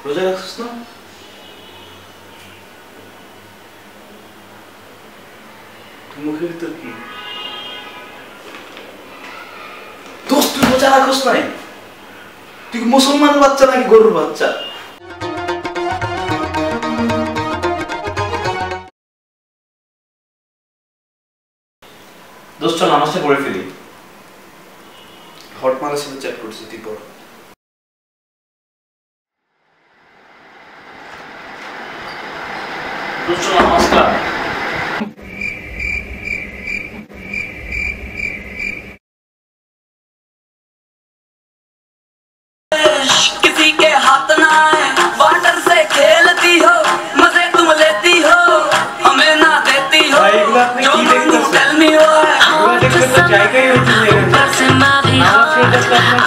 রোজা রাখছিস না? মুখের ভিতর কি? দোস্ত তুই রোজা রাখছ নাই? তুই মুসলমানের বাচ্চা নাকি গরুর বাচ্চা? দোস্ত নামাজটা পড়ে ফেলি। হট মারার সাথে চ্যাট করছি তুই পড়। দোস্ত নমস্কার। किसी के हाथ ना है वाटर से खेलती हो मजे तुम लेती हो हमें ना देती हो जो टेल मी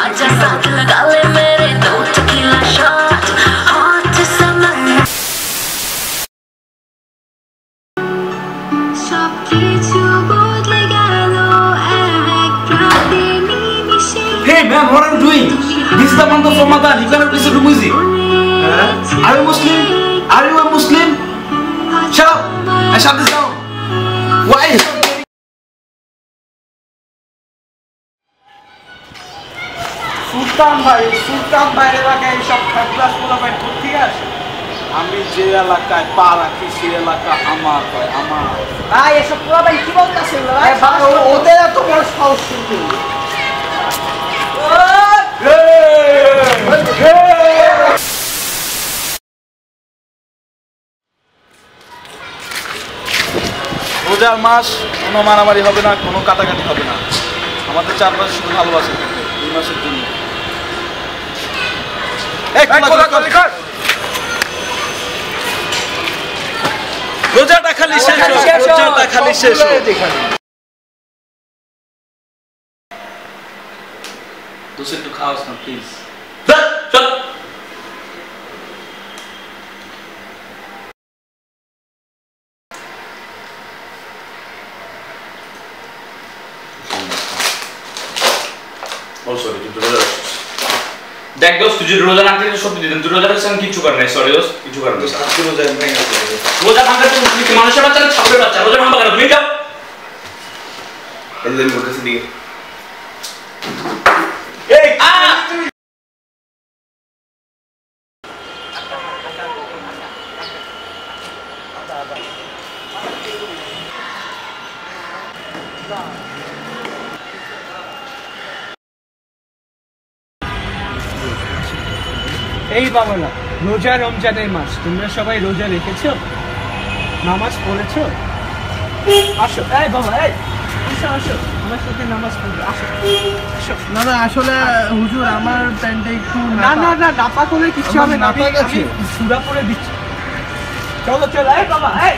आजा साथ लगा ले मेरे दो टकीला शॉट हॉट समर सब কিছু বদলে গেল এক রাতে নিমিশে Hey man, what are you doing? This is the month of Ramadan. You cannot listen to music. Are you Muslim? Are you a Muslim? Shut up! I shut this down. Why? সুলতান ভাই এলাকায় সব খেলাধুলা পোলাপাইন ঠিক আছে। আমি যে এলাকায় পা রাখি সে এলাকা আমার হয় আমার। ভাই এসব পোলাপাইন কি বলতেছে ভাই? ওদের এত বড় সাহস শুনতে। রোজার মাস কোনো মারামারি হবে না, কোনো কাটাকাটি হবে না। আমাদের চারপাশে শুধু ভালোবাসা থাকবে এই মাসের জন্য। রোজাটা খালি শেষ রোজাটা খালি শেষ দোস্ত একটু খাওয়াস না প্লিজ। দেখ দোস্ত তুই যদি রোজা রাখতে সত্যি দিতেন, তুই রোজা রাখছিস আমি কিচ্ছু করার নাই। সরি দোস্ত, কিছু করার নেই। রোজা ভাঙা তুমি মানুষের বাচ্চা না ছাগলের বাচ্চা? রোজা ভাঙা কেন? তুমি যাও এদিকে বলতেছি দিকে। এই বাবারা, রোজা রমজানের মাস, তোমরা সবাই রোজা রেখেছো, নামাজ পড়েছো? আসো এই বাবা, এই আসো আসো আমার সাথে নামাজ পড়বে, আসো আসো। না না আসলে হুজুর আমার প্যান্টটা একটু না না না নাপা করে কিচ্ছু হবে না, আমি সূরা পড়ে দিচ্ছি। চলো চলো এই বাবা, এই